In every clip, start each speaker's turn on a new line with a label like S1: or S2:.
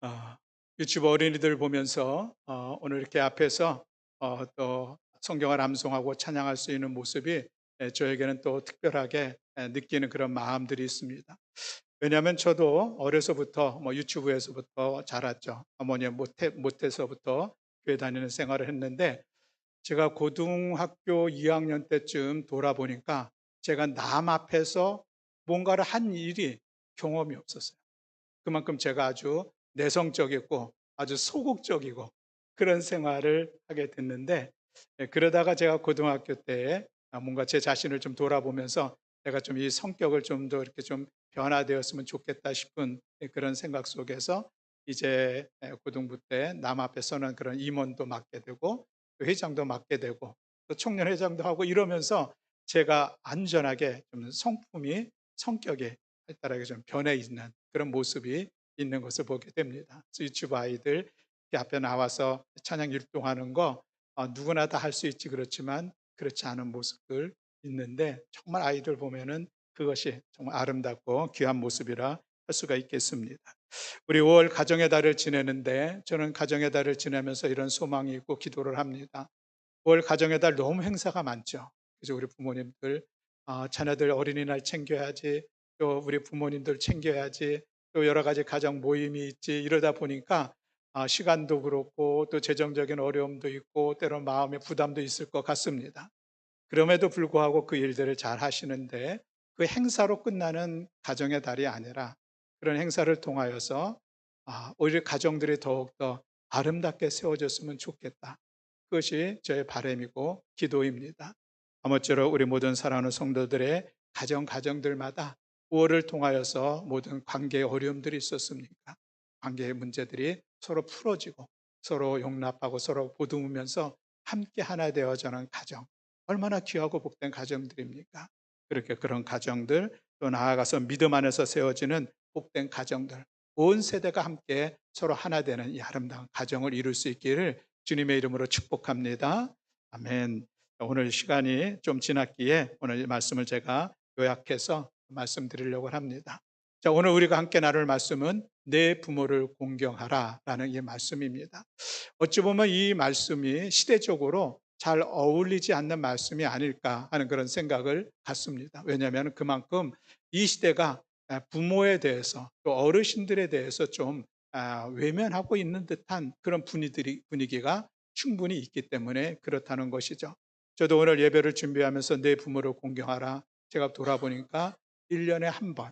S1: 아, 유치부 어린이들 보면서 오늘 이렇게 앞에서 또 성경을 암송하고 찬양할 수 있는 모습이 저에게는 또 특별하게 느끼는 그런 마음들이 있습니다. 왜냐하면 저도 어려서부터 유치부에서부터 자랐죠. 어머니 못해서부터 교회 다니는 생활을 했는데, 제가 고등학교 2학년 때쯤 돌아보니까 제가 남 앞에서 뭔가를 한 일이 경험이 없었어요. 그만큼 제가 아주 내성적이고 아주 소극적이고 그런 생활을 하게 됐는데, 그러다가 제가 고등학교 때 뭔가 제 자신을 좀 돌아보면서 내가 좀 이 성격을 좀 더 이렇게 좀 변화되었으면 좋겠다 싶은 그런 생각 속에서 이제 고등부 때 남 앞에 서는 그런 임원도 맡게 되고 또 회장도 맡게 되고 또 청년회장도 하고 이러면서 제가 안전하게 좀 성격이 활달하게 좀 변해 있는 그런 모습이 있는 것을 보게 됩니다. 그래서 유치부 아이들 이렇게 앞에 나와서 찬양 율동하는 거 누구나 다 할 수 있지, 그렇지만 그렇지 않은 모습들 있는데, 정말 아이들 보면은 그것이 정말 아름답고 귀한 모습이라 할 수가 있겠습니다. 우리 5월 가정의 달을 지내는데, 저는 가정의 달을 지내면서 이런 소망이 있고 기도를 합니다. 5월 가정의 달 너무 행사가 많죠. 그래서 우리 부모님들 자녀들 어린이날 챙겨야지, 또 우리 부모님들 챙겨야지, 또 여러 가지 가정 모임이 있지, 이러다 보니까 시간도 그렇고 또 재정적인 어려움도 있고 때로는 마음의 부담도 있을 것 같습니다. 그럼에도 불구하고 그 일들을 잘 하시는데, 그 행사로 끝나는 가정의 달이 아니라 그런 행사를 통하여서 오히려 가정들이 더욱더 아름답게 세워졌으면 좋겠다. 그것이 저의 바람이고 기도입니다. 아무쪼록 우리 모든 사랑하는 성도들의 가정들마다 5월을 통하여서 모든 관계의 어려움들이 있었습니까? 관계의 문제들이 서로 풀어지고 서로 용납하고 서로 보듬으면서 함께 하나 되어져는 가정, 얼마나 귀하고 복된 가정들입니까? 그렇게 그런 가정들, 또 나아가서 믿음 안에서 세워지는 복된 가정들, 온 세대가 함께 서로 하나 되는 이 아름다운 가정을 이룰 수 있기를 주님의 이름으로 축복합니다. 아멘. 오늘 시간이 좀 지났기에 오늘 이 말씀을 제가 요약해서 말씀드리려고 합니다. 자, 오늘 우리가 함께 나눌 말씀은 내 부모를 공경하라 라는 이 말씀입니다. 어찌 보면 이 말씀이 시대적으로 잘 어울리지 않는 말씀이 아닐까 하는 그런 생각을 갖습니다. 왜냐하면 그만큼 이 시대가 부모에 대해서 또 어르신들에 대해서 좀 외면하고 있는 듯한 그런 분위기가 충분히 있기 때문에 그렇다는 것이죠. 저도 오늘 예배를 준비하면서 내 부모를 공경하라, 제가 돌아보니까 1년에 한 번,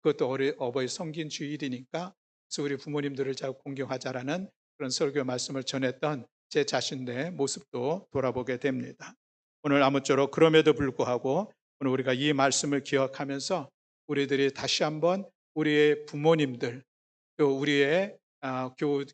S1: 그것도 어버이 성긴 주일이니까 그래서 우리 부모님들을 잘 공경하자라는 그런 설교 말씀을 전했던 제 자신의 모습도 돌아보게 됩니다. 오늘 아무쪼록 그럼에도 불구하고 오늘 우리가 이 말씀을 기억하면서 우리들이 다시 한번 우리의 부모님들, 또 우리의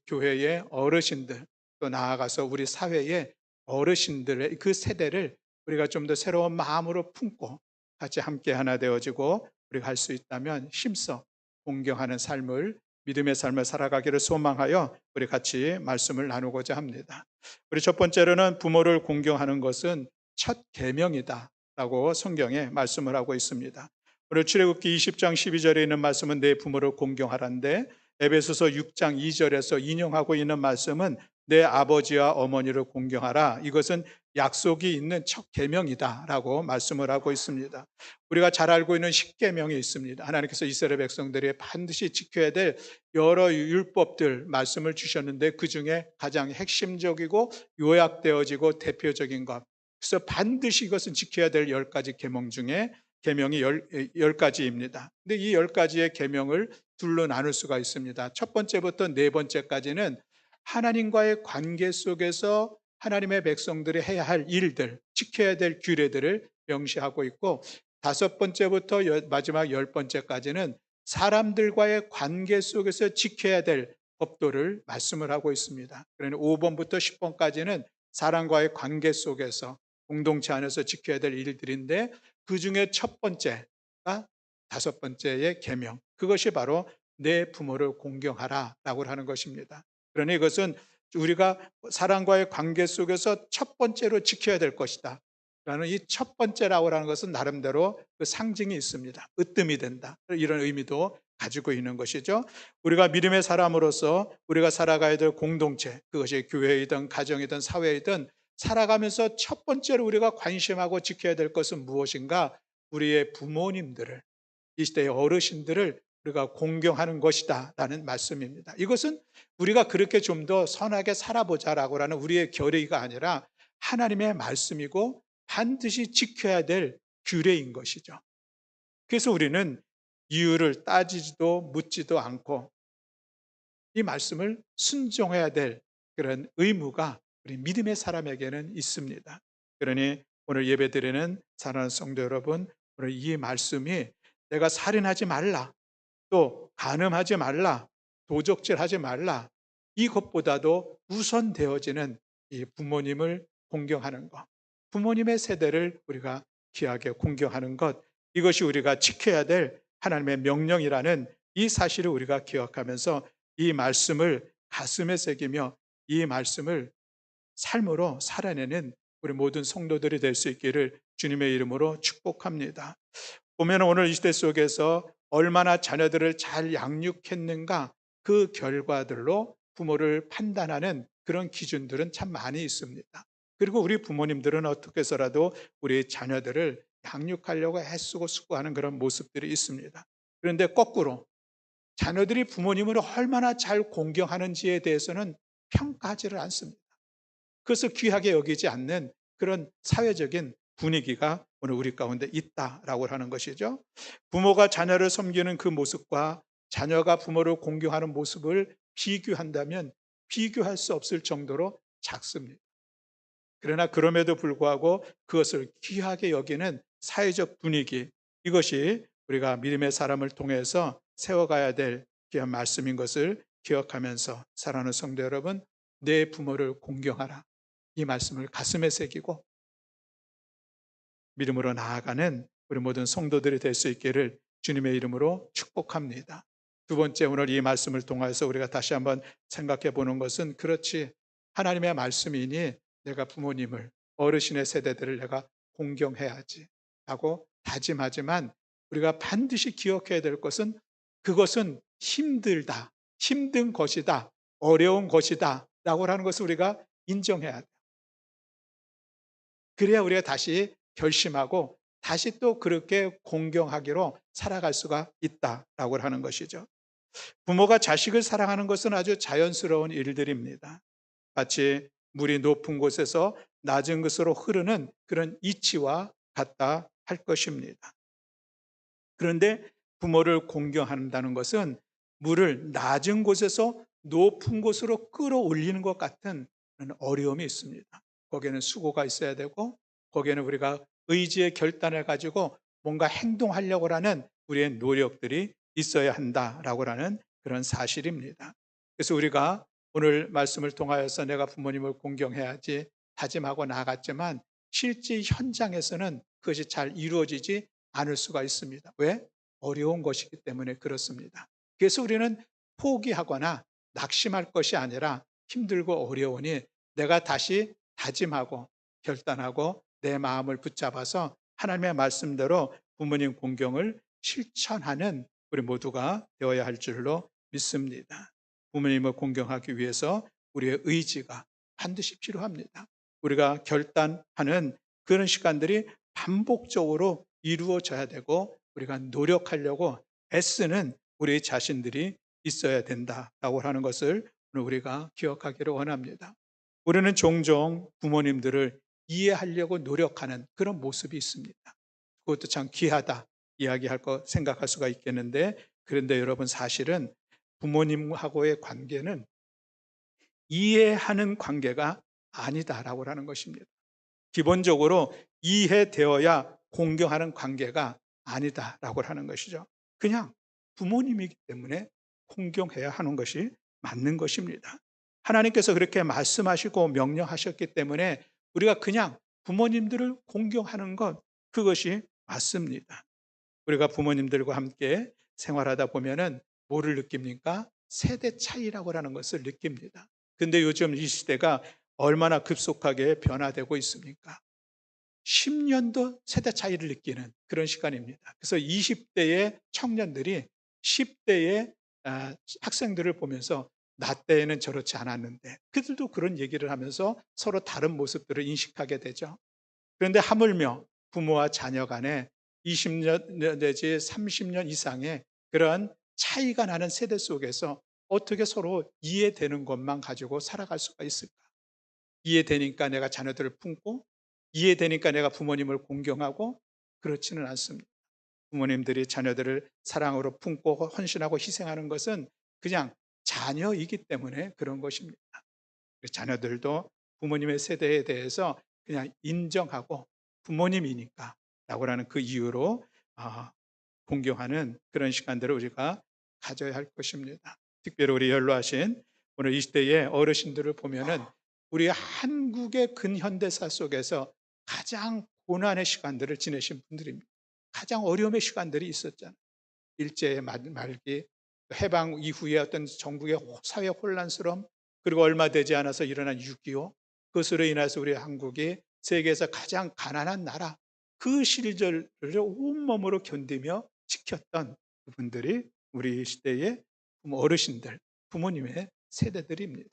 S1: 교회의 어르신들, 또 나아가서 우리 사회의 어르신들의 그 세대를 우리가 좀 더 새로운 마음으로 품고 같이 함께 하나 되어지고 우리가 할 수 있다면 힘써 공경하는 삶을, 믿음의 삶을 살아가기를 소망하여 우리 같이 말씀을 나누고자 합니다. 우리 첫 번째로는 부모를 공경하는 것은 첫 계명이다라고 성경에 말씀을 하고 있습니다. 오늘 출애굽기 20장 12절에 있는 말씀은 내 부모를 공경하라인데, 에베소서 6장 2절에서 인용하고 있는 말씀은 내 아버지와 어머니를 공경하라, 이것은 약속이 있는 첫 계명이다라고 말씀을 하고 있습니다. 우리가 잘 알고 있는 십계명이 있습니다. 하나님께서 이스라엘 백성들이 반드시 지켜야 될 여러 율법들 말씀을 주셨는데, 그중에 가장 핵심적이고 요약되어지고 대표적인 것, 그래서 반드시 이것은 지켜야 될 10가지 계명 중에 계명이 10가지입니다. 근데 이 10가지의 계명을 둘로 나눌 수가 있습니다. 첫 번째부터 네 번째까지는 하나님과의 관계 속에서 하나님의 백성들이 해야 할 일들, 지켜야 될 규례들을 명시하고 있고, 다섯 번째부터 마지막 10번째까지는 사람들과의 관계 속에서 지켜야 될 법도를 말씀을 하고 있습니다. 그러니 5번부터 10번까지는 사람과의 관계 속에서 공동체 안에서 지켜야 될 일들인데, 그 중에 첫 번째가 다섯 번째의 계명, 그것이 바로 내 부모를 공경하라라고 하는 것입니다. 그러니 이것은 우리가 사람과의 관계 속에서 첫 번째로 지켜야 될 것이다 라는, 이 첫 번째라고 하는 것은 나름대로 그 상징이 있습니다. 으뜸이 된다, 이런 의미도 가지고 있는 것이죠. 우리가 믿음의 사람으로서 우리가 살아가야 될 공동체, 그것이 교회이든 가정이든 사회이든 살아가면서 첫 번째로 우리가 관심하고 지켜야 될 것은 무엇인가? 우리의 부모님들을, 이 시대의 어르신들을 우리가 공경하는 것이다라는 말씀입니다. 이것은 우리가 그렇게 좀 더 선하게 살아보자라고 하는 우리의 결의가 아니라 하나님의 말씀이고 반드시 지켜야 될 규례인 것이죠. 그래서 우리는 이유를 따지지도 묻지도 않고 이 말씀을 순종해야 될 그런 의무가 우리 믿음의 사람에게는 있습니다. 그러니 오늘 예배드리는 사랑하는 성도 여러분, 오늘 이 말씀이 내가 살인하지 말라, 또 간음하지 말라, 도적질하지 말라, 이것보다도 우선되어지는 이 부모님을 공경하는 것, 부모님의 세대를 우리가 귀하게 공경하는 것, 이것이 우리가 지켜야 될 하나님의 명령이라는 이 사실을 우리가 기억하면서 이 말씀을 가슴에 새기며 이 말씀을 삶으로 살아내는 우리 모든 성도들이 될 수 있기를 주님의 이름으로 축복합니다. 보면 오늘 이 시대 속에서 얼마나 자녀들을 잘 양육했는가, 그 결과들로 부모를 판단하는 그런 기준들은 참 많이 있습니다. 그리고 우리 부모님들은 어떻게 해서라도 우리 자녀들을 양육하려고 애쓰고 수고하는 그런 모습들이 있습니다. 그런데 거꾸로 자녀들이 부모님을 얼마나 잘 공경하는지에 대해서는 평가하지를 않습니다. 그것을 귀하게 여기지 않는 그런 사회적인 분위기가 오늘 우리 가운데 있다라고 하는 것이죠. 부모가 자녀를 섬기는 그 모습과 자녀가 부모를 공경하는 모습을 비교한다면 비교할 수 없을 정도로 작습니다. 그러나 그럼에도 불구하고 그것을 귀하게 여기는 사회적 분위기, 이것이 우리가 믿음의 사람을 통해서 세워가야 될 귀한 말씀인 것을 기억하면서 사랑하는 성도 여러분, 내 부모를 공경하라, 이 말씀을 가슴에 새기고 믿음으로 나아가는 우리 모든 성도들이 될 수 있기를 주님의 이름으로 축복합니다. 두 번째, 오늘 이 말씀을 통해서 우리가 다시 한번 생각해 보는 것은, 그렇지, 하나님의 말씀이니 내가 부모님을, 어르신의 세대들을 내가 공경해야지 하고 다짐하지만 우리가 반드시 기억해야 될 것은, 그것은 힘들다, 힘든 것이다, 어려운 것이다 라고 하는 것을 우리가 인정해야 돼요. 그래야 우리가 다시 결심하고 다시 또 그렇게 공경하기로 살아갈 수가 있다라고 하는 것이죠. 부모가 자식을 사랑하는 것은 아주 자연스러운 일들입니다. 마치 물이 높은 곳에서 낮은 곳으로 흐르는 그런 이치와 같다 할 것입니다. 그런데 부모를 공경한다는 것은 물을 낮은 곳에서 높은 곳으로 끌어올리는 것 같은 그런 어려움이 있습니다. 거기에는 수고가 있어야 되고, 거기에는 우리가 의지의 결단을 가지고 뭔가 행동하려고 하는 우리의 노력들이 있어야 한다라고 하는 그런 사실입니다. 그래서 우리가 오늘 말씀을 통하여서 내가 부모님을 공경해야지 다짐하고 나갔지만 실제 현장에서는 그것이 잘 이루어지지 않을 수가 있습니다. 왜? 어려운 것이기 때문에 그렇습니다. 그래서 우리는 포기하거나 낙심할 것이 아니라 힘들고 어려우니 내가 다시 다짐하고 결단하고 내 마음을 붙잡아서 하나님의 말씀대로 부모님 공경을 실천하는 우리 모두가 되어야 할 줄로 믿습니다. 부모님을 공경하기 위해서 우리의 의지가 반드시 필요합니다. 우리가 결단하는 그런 시간들이 반복적으로 이루어져야 되고 우리가 노력하려고 애쓰는 우리 자신들이 있어야 된다라고 하는 것을 우리가 기억하기를 원합니다. 우리는 종종 부모님들을 이해하려고 노력하는 그런 모습이 있습니다. 그것도 참 귀하다 이야기할 거 생각할 수가 있겠는데, 그런데 여러분, 사실은 부모님하고의 관계는 이해하는 관계가 아니다라고 하는 것입니다. 기본적으로 이해되어야 공경하는 관계가 아니다라고 하는 것이죠. 그냥 부모님이기 때문에 공경해야 하는 것이 맞는 것입니다. 하나님께서 그렇게 말씀하시고 명령하셨기 때문에 우리가 그냥 부모님들을 공경하는 것, 그것이 맞습니다. 우리가 부모님들과 함께 생활하다 보면은 뭐를 느낍니까? 세대 차이라고 하는 것을 느낍니다. 근데 요즘 이 시대가 얼마나 급속하게 변화되고 있습니까? 10년도 세대 차이를 느끼는 그런 시간입니다. 그래서 20대의 청년들이 10대의 학생들을 보면서 나 때에는 저렇지 않았는데 그들도 그런 얘기를 하면서 서로 다른 모습들을 인식하게 되죠. 그런데 하물며 부모와 자녀 간에 20년 내지 30년 이상의 그런 차이가 나는 세대 속에서 어떻게 서로 이해되는 것만 가지고 살아갈 수가 있을까? 이해되니까 내가 자녀들을 품고 이해되니까 내가 부모님을 공경하고 그렇지는 않습니다. 부모님들이 자녀들을 사랑으로 품고 헌신하고 희생하는 것은 그냥 자녀이기 때문에 그런 것입니다. 자녀들도 부모님의 세대에 대해서 그냥 인정하고 부모님이니까 라고라는 그 이유로 아, 공경하는 그런 시간들을 우리가 가져야 할 것입니다. 특별히 우리 연로하신 오늘 이 시대의 어르신들을 보면은 우리 한국의 근현대사 속에서 가장 고난의 시간들을 지내신 분들입니다. 가장 어려움의 시간들이 있었잖아요. 일제의 말기, 해방 이후에 어떤 전국의 사회 혼란스러움, 그리고 얼마 되지 않아서 일어난 6.25, 그것으로 인해서 우리 한국이 세계에서 가장 가난한 나라, 그 시절을 온몸으로 견디며 지켰던 그분들이 우리 시대의 어르신들, 부모님의 세대들입니다.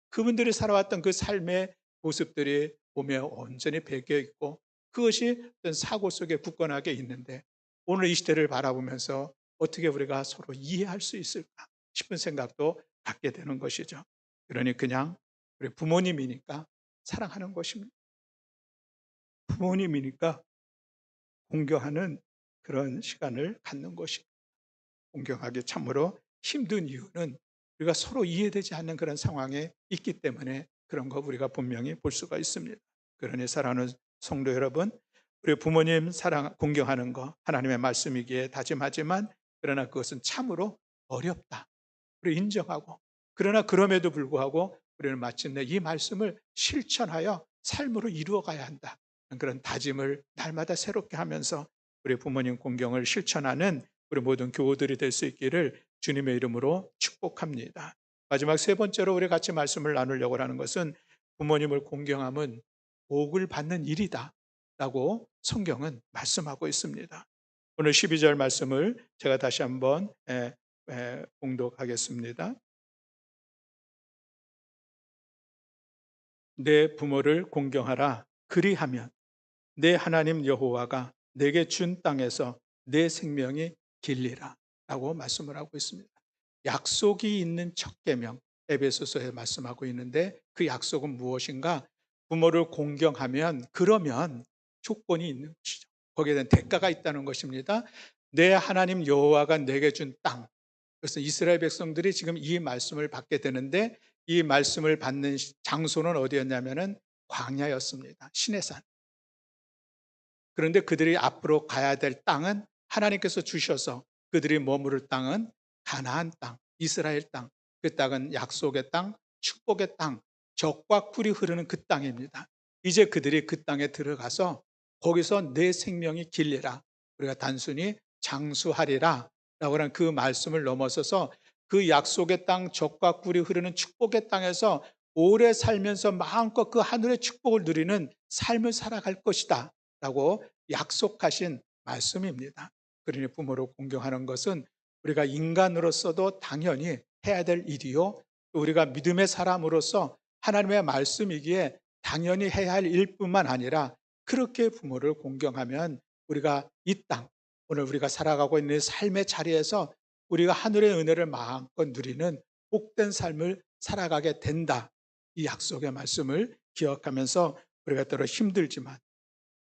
S1: 그분들이 살아왔던 그 삶의 모습들이 몸에 온전히 배겨 있고 그것이 어떤 사고 속에 굳건하게 있는데 오늘 이 시대를 바라보면서 어떻게 우리가 서로 이해할 수 있을까 싶은 생각도 갖게 되는 것이죠. 그러니 그냥 우리 부모님이니까 사랑하는 것입니다. 부모님이니까 공경하는 그런 시간을 갖는 것입니다. 공경하기 참으로 힘든 이유는 우리가 서로 이해되지 않는 그런 상황에 있기 때문에 그런 거 우리가 분명히 볼 수가 있습니다. 그러니 사랑하는 성도 여러분, 우리 부모님 사랑 공경하는 거 하나님의 말씀이기에 다짐하지만 그러나 그것은 참으로 어렵다. 우리 인정하고 그러나 그럼에도 불구하고 우리는 마침내 이 말씀을 실천하여 삶으로 이루어 가야 한다. 그런 다짐을 날마다 새롭게 하면서 우리 부모님 공경을 실천하는 우리 모든 교우들이 될 수 있기를 주님의 이름으로 축복합니다. 마지막 세 번째로 우리 같이 말씀을 나누려고 하는 것은 부모님을 공경함은 복을 받는 일이다 라고 성경은 말씀하고 있습니다. 오늘 12절 말씀을 제가 다시 한번 봉독하겠습니다. 내 부모를 공경하라. 그리하면 내 하나님 여호와가 내게 준 땅에서 내 생명이 길리라 라고 말씀을 하고 있습니다. 약속이 있는 첫 계명 에베소서에 말씀하고 있는데 그 약속은 무엇인가? 부모를 공경하면 그러면 조건이 있는 것이죠. 거기에 대한 대가가 있다는 것입니다. 내 하나님 여호와가 내게 준 땅. 그래서 이스라엘 백성들이 지금 이 말씀을 받게 되는데 이 말씀을 받는 장소는 어디였냐면은 광야였습니다. 시내산. 그런데 그들이 앞으로 가야 될 땅은 하나님께서 주셔서 그들이 머무를 땅은 가나안 땅, 이스라엘 땅. 그 땅은 약속의 땅, 축복의 땅, 젖과 꿀이 흐르는 그 땅입니다. 이제 그들이 그 땅에 들어가서 거기서 내 생명이 길리라. 우리가 단순히 장수하리라 라고 하는 그 말씀을 넘어서서 그 약속의 땅, 젖과 꿀이 흐르는 축복의 땅에서 오래 살면서 마음껏 그 하늘의 축복을 누리는 삶을 살아갈 것이다 라고 약속하신 말씀입니다. 그러니 부모를 공경하는 것은 우리가 인간으로서도 당연히 해야 될 일이요. 우리가 믿음의 사람으로서 하나님의 말씀이기에 당연히 해야 할 일뿐만 아니라 그렇게 부모를 공경하면 우리가 이 땅, 오늘 우리가 살아가고 있는 삶의 자리에서 우리가 하늘의 은혜를 마음껏 누리는 복된 삶을 살아가게 된다. 이 약속의 말씀을 기억하면서 우리가 때로 힘들지만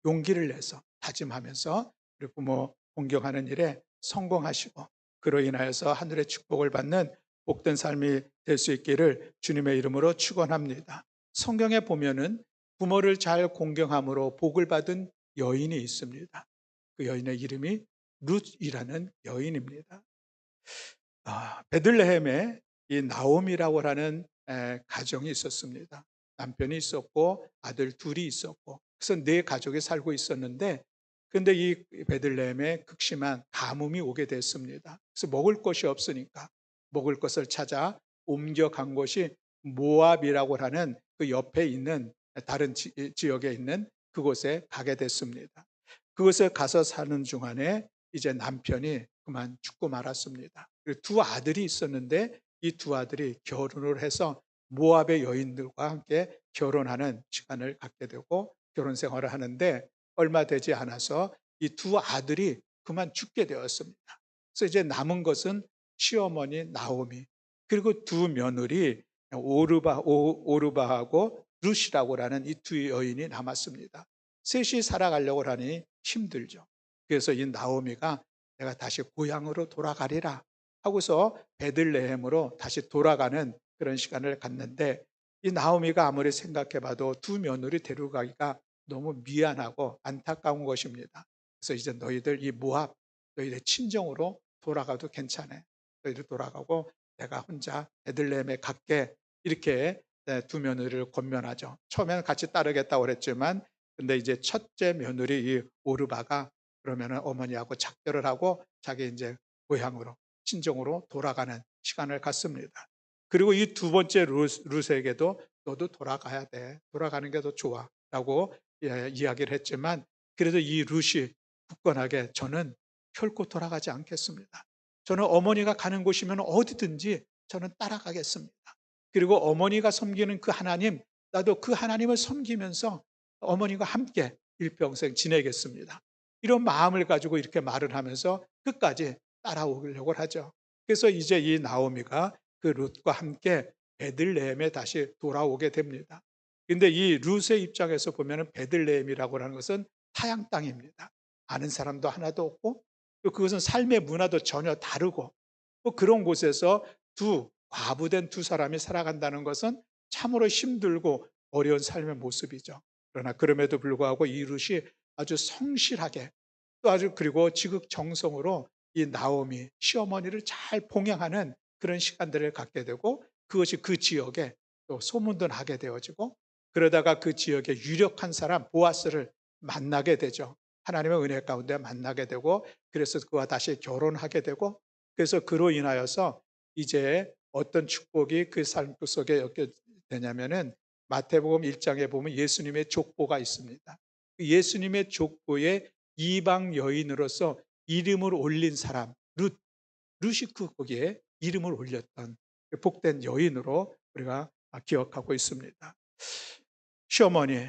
S1: 용기를 내서 다짐하면서 우리 부모 공경하는 일에 성공하시고 그로 인하여서 하늘의 축복을 받는 복된 삶이 될 수 있기를 주님의 이름으로 축원합니다. 성경에 보면은 부모를 잘 공경함으로 복을 받은 여인이 있습니다. 그 여인의 이름이 룻이라는 여인입니다. 베들레헴에 이 나옴이라고 하는 가정이 있었습니다. 남편이 있었고 아들 둘이 있었고 그래서 네 가족이 살고 있었는데 근데 이 베들레헴에 극심한 가뭄이 오게 됐습니다. 그래서 먹을 것이 없으니까 먹을 것을 찾아 옮겨간 곳이 모압이라고 하는 그 옆에 있는 다른 지역에 있는 그곳에 가게 됐습니다. 그곳에 가서 사는 중간에 이제 남편이 그만 죽고 말았습니다. 그리고 두 아들이 있었는데 이 두 아들이 결혼을 해서 모압의 여인들과 함께 결혼하는 시간을 갖게 되고 결혼 생활을 하는데 얼마 되지 않아서 이 두 아들이 그만 죽게 되었습니다. 그래서 이제 남은 것은 시어머니 나오미 그리고 두 며느리 오르바하고 룻이라고라는 이 두 여인이 남았습니다. 셋이 살아가려고 하니 힘들죠. 그래서 이 나오미가 내가 다시 고향으로 돌아가리라 하고서 베들레헴으로 다시 돌아가는 그런 시간을 갖는데 이 나오미가 아무리 생각해 봐도 두 며느리 데려가기가 너무 미안하고 안타까운 것입니다. 그래서 이제 너희들 이 모압 너희들 친정으로 돌아가도 괜찮아. 너희들 돌아가고 내가 혼자 베들레헴에 갈게. 이렇게 두 며느리를 권면하죠. 처음에는 같이 따르겠다고 그랬지만 근데 이제 첫째 며느리 이 오르바가 그러면은 어머니하고 작별을 하고 자기 이제 고향으로 친정으로 돌아가는 시간을 갖습니다. 그리고 이 두 번째 룻에게도 너도 돌아가야 돼. 돌아가는 게 더 좋아라고 이야기를 했지만 그래도 이 룻이 굳건하게 저는 결코 돌아가지 않겠습니다. 저는 어머니가 가는 곳이면 어디든지 저는 따라가겠습니다. 그리고 어머니가 섬기는 그 하나님, 나도 그 하나님을 섬기면서 어머니와 함께 일평생 지내겠습니다. 이런 마음을 가지고 이렇게 말을 하면서 끝까지 따라오려고 하죠. 그래서 이제 이 나오미가 그 룻과 함께 베들레헴에 다시 돌아오게 됩니다. 근데 이 룻의 입장에서 보면 베들레헴이라고 하는 것은 타양 땅입니다. 아는 사람도 하나도 없고 또 그것은 삶의 문화도 전혀 다르고 또 그런 곳에서 과부된 두 사람이 살아간다는 것은 참으로 힘들고 어려운 삶의 모습이죠. 그러나 그럼에도 불구하고 이 룻이 아주 성실하게 또 아주 그리고 지극정성으로 이 나오미 시어머니를 잘 봉양하는 그런 시간들을 갖게 되고 그것이 그 지역에 또 소문도 나게 되어지고 그러다가 그 지역의 유력한 사람 보아스를 만나게 되죠. 하나님의 은혜 가운데 만나게 되고 그래서 그와 다시 결혼하게 되고 그래서 그로 인하여서 이제 어떤 축복이 그 삶 속에 엮게 되냐면은 마태복음 1장에 보면 예수님의 족보가 있습니다. 그 예수님의 족보에 이방 여인으로서 이름을 올린 사람 룻이 거기에 이름을 올렸던 그 복된 여인으로 우리가 기억하고 있습니다. 시어머니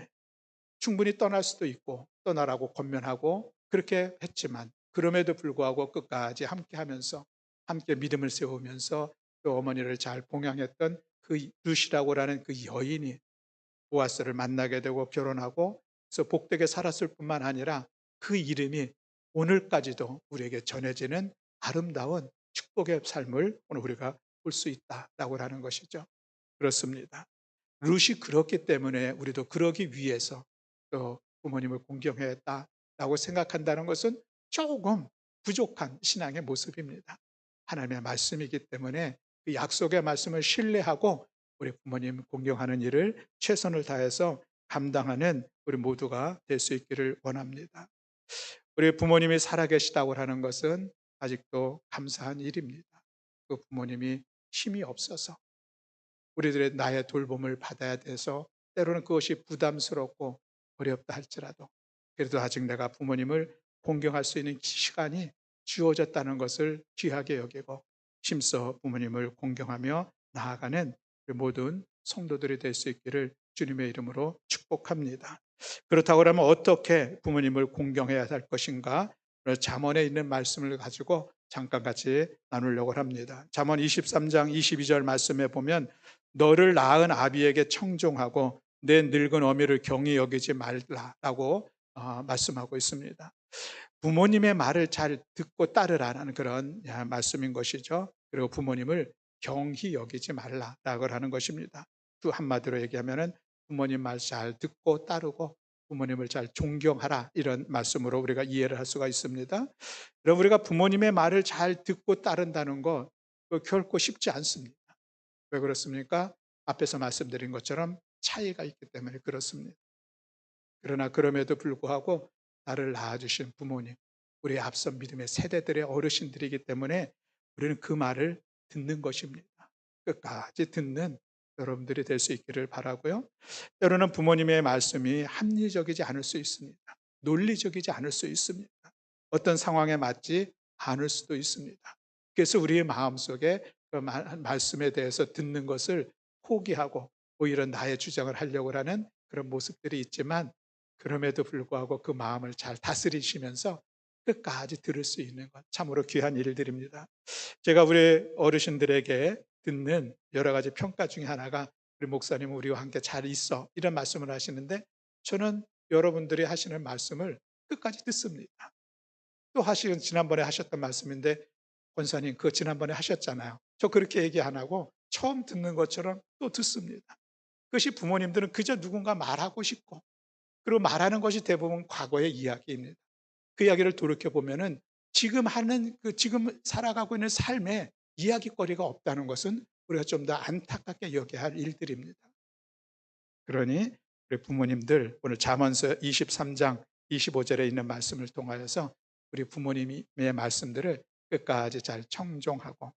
S1: 충분히 떠날 수도 있고 떠나라고 권면하고 그렇게 했지만 그럼에도 불구하고 끝까지 함께 하면서 함께 믿음을 세우면서 또 어머니를 잘 봉양했던 그 룻이라고 하는 그 여인이 보아스를 만나게 되고 결혼하고 그래서 복되게 살았을 뿐만 아니라 그 이름이 오늘까지도 우리에게 전해지는 아름다운 축복의 삶을 오늘 우리가 볼 수 있다라고 하는 것이죠. 그렇습니다. 룻이 그렇기 때문에 우리도 그러기 위해서 또 부모님을 공경했다라고 생각한다는 것은 조금 부족한 신앙의 모습입니다. 하나님의 말씀이기 때문에 그 약속의 말씀을 신뢰하고 우리 부모님 공경하는 일을 최선을 다해서 감당하는 우리 모두가 될 수 있기를 원합니다. 우리 부모님이 살아계시다고 하는 것은 아직도 감사한 일입니다. 그 부모님이 힘이 없어서 우리들의 나의 돌봄을 받아야 돼서 때로는 그것이 부담스럽고 어렵다 할지라도 그래도 아직 내가 부모님을 공경할 수 있는 시간이 주어졌다는 것을 귀하게 여기고 힘써 부모님을 공경하며 나아가는 모든 성도들이 될 수 있기를 주님의 이름으로 축복합니다. 그렇다고 하면 어떻게 부모님을 공경해야 할 것인가? 잠언에 있는 말씀을 가지고 잠깐 같이 나누려고 합니다. 잠언 23장 22절 말씀에 보면 너를 낳은 아비에게 청종하고 내 늙은 어미를 경히 여기지 말라라고 말씀하고 있습니다. 부모님의 말을 잘 듣고 따르라는 그런 말씀인 것이죠. 그리고 부모님을 경히 여기지 말라라고 하는 것입니다. 또 한마디로 얘기하면은 부모님 말 잘 듣고 따르고 부모님을 잘 존경하라 이런 말씀으로 우리가 이해를 할 수가 있습니다. 그럼 우리가 부모님의 말을 잘 듣고 따른다는 거 결코 쉽지 않습니다. 왜 그렇습니까? 앞에서 말씀드린 것처럼 차이가 있기 때문에 그렇습니다. 그러나 그럼에도 불구하고 나를 낳아주신 부모님, 우리 앞선 믿음의 세대들의 어르신들이기 때문에 우리는 그 말을 듣는 것입니다. 끝까지 듣는 여러분들이 될 수 있기를 바라고요. 때로는 부모님의 말씀이 합리적이지 않을 수 있습니다. 논리적이지 않을 수 있습니다. 어떤 상황에 맞지 않을 수도 있습니다. 그래서 우리의 마음속에 그 말씀에 대해서 듣는 것을 포기하고 오히려 나의 주장을 하려고 하는 그런 모습들이 있지만, 그럼에도 불구하고 그 마음을 잘 다스리시면서 끝까지 들을 수 있는 것, 참으로 귀한 일들입니다. 제가 우리 어르신들에게 듣는 여러 가지 평가 중에 하나가, 우리 목사님은 우리와 함께 잘 있어, 이런 말씀을 하시는데, 저는 여러분들이 하시는 말씀을 끝까지 듣습니다. 또 지난번에 하셨던 말씀인데, 권사님 그거 지난번에 하셨잖아요. 저 그렇게 얘기 안 하고 처음 듣는 것처럼 또 듣습니다. 그것이 부모님들은 그저 누군가 말하고 싶고, 그리고 말하는 것이 대부분 과거의 이야기입니다. 그 이야기를 돌이켜 보면은 지금 살아가고 있는 삶에 이야깃거리가 없다는 것은 우리가 좀 더 안타깝게 여겨야 할 일들입니다. 그러니 우리 부모님들, 오늘 잠언서 23장 25절에 있는 말씀을 통하여서 우리 부모님의 말씀들을 끝까지 잘 청종하고,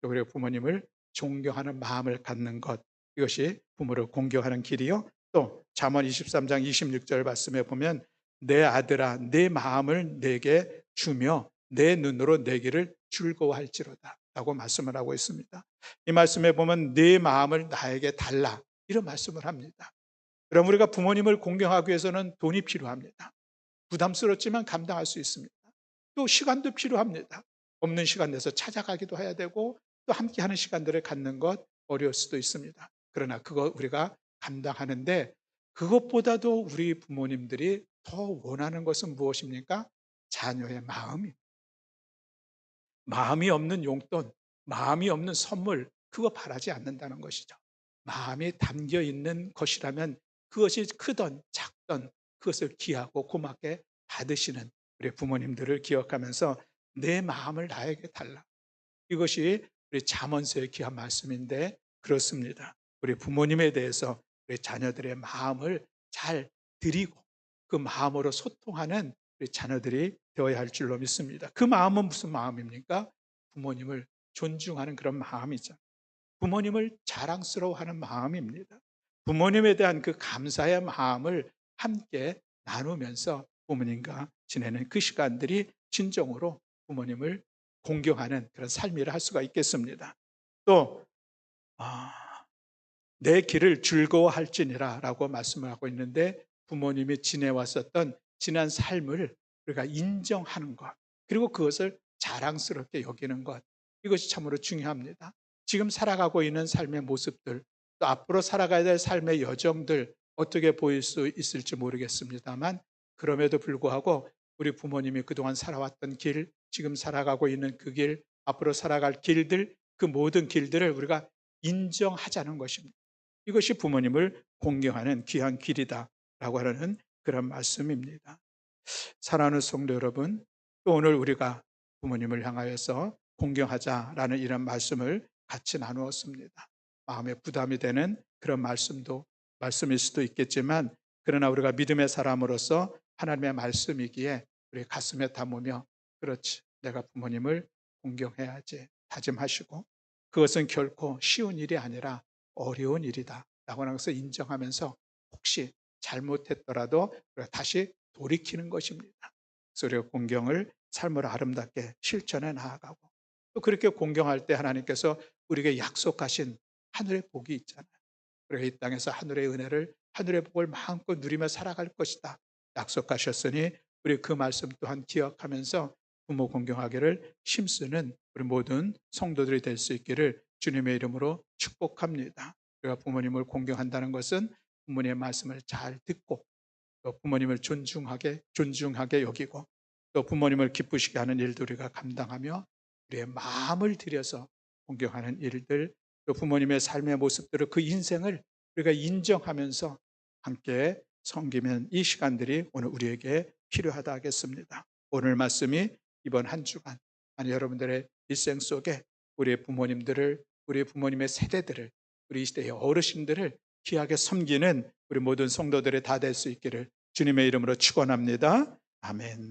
S1: 또 우리 부모님을 존경하는 마음을 갖는 것, 이것이 부모를 공경하는 길이요. 또 잠언 23장 26절 말씀에 보면, 내 아들아 내 마음을 내게 주며 내 눈으로 내 길을 즐거워할지로다 라고 말씀을 하고 있습니다. 이 말씀에 보면 내 마음을 나에게 달라, 이런 말씀을 합니다. 그럼 우리가 부모님을 공경하기 위해서는 돈이 필요합니다. 부담스럽지만 감당할 수 있습니다. 또 시간도 필요합니다. 없는 시간 내서 찾아가기도 해야 되고, 또 함께하는 시간들을 갖는 것 어려울 수도 있습니다. 그러나 그거 우리가 감당하는데, 그것보다도 우리 부모님들이 더 원하는 것은 무엇입니까? 자녀의 마음입니다. 마음이 없는 용돈, 마음이 없는 선물, 그거 바라지 않는다는 것이죠. 마음이 담겨 있는 것이라면 그것이 크던 작던 그것을 귀하고 고맙게 받으시는 우리 부모님들을 기억하면서 내 마음을 나에게 달라. 이것이 우리 잠언서의 귀한 말씀인데, 그렇습니다. 우리 부모님에 대해서 우리 자녀들의 마음을 잘 드리고 그 마음으로 소통하는 우리 자녀들이 되어야 할 줄로 믿습니다. 그 마음은 무슨 마음입니까? 부모님을 존중하는 그런 마음이죠. 부모님을 자랑스러워하는 마음입니다. 부모님에 대한 그 감사의 마음을 함께 나누면서 부모님과 지내는 그 시간들이 진정으로 부모님을 공경하는 그런 삶이라 할 수가 있겠습니다. 또 내 길을 즐거워할지니라 라고 말씀을 하고 있는데, 부모님이 지내왔었던 지난 삶을 우리가 인정하는 것, 그리고 그것을 자랑스럽게 여기는 것, 이것이 참으로 중요합니다. 지금 살아가고 있는 삶의 모습들, 또 앞으로 살아가야 될 삶의 여정들 어떻게 보일 수 있을지 모르겠습니다만, 그럼에도 불구하고 우리 부모님이 그동안 살아왔던 길, 지금 살아가고 있는 그 길, 앞으로 살아갈 길들, 그 모든 길들을 우리가 인정하자는 것입니다. 이것이 부모님을 공경하는 귀한 길이다라고 하는 그런 말씀입니다. 사랑하는 성도 여러분, 또 오늘 우리가 부모님을 향하여서 공경하자라는 이런 말씀을 같이 나누었습니다. 마음에 부담이 되는 그런 말씀일 수도 있겠지만, 그러나 우리가 믿음의 사람으로서 하나님의 말씀이기에 우리 가슴에 담으며, 그렇지, 내가 부모님을 공경해야지 다짐하시고, 그것은 결코 쉬운 일이 아니라 어려운 일이다 라고 하는 것을 인정하면서, 혹시 잘못했더라도 다시 돌이키는 것입니다. 그래서 우리가 공경을 삶으로 아름답게 실천해 나아가고, 또 그렇게 공경할 때 하나님께서 우리에게 약속하신 하늘의 복이 있잖아요. 우리가 이 땅에서 하늘의 은혜를, 하늘의 복을 마음껏 누리며 살아갈 것이다 약속하셨으니, 우리 그 말씀 또한 기억하면서 부모 공경하기를 힘쓰는 우리 모든 성도들이 될 수 있기를 주님의 이름으로 축복합니다. 우리가 부모님을 공경한다는 것은 부모님의 말씀을 잘 듣고, 또 부모님을 존중하게 여기고, 또 부모님을 기쁘시게 하는 일도 우리가 감당하며, 우리의 마음을 들여서 공경하는 일들, 또 부모님의 삶의 모습들을, 그 인생을 우리가 인정하면서 함께 섬기면 이 시간들이 오늘 우리에게 필요하다 하겠습니다. 오늘 말씀이 이번 한 주간 아니 여러분들의 일생 속에 우리의 부모님들을, 우리 부모님의 세대들을, 우리 이 시대의 어르신들을 귀하게 섬기는 우리 모든 성도들이 다 될 수 있기를 주님의 이름으로 축원합니다. 아멘.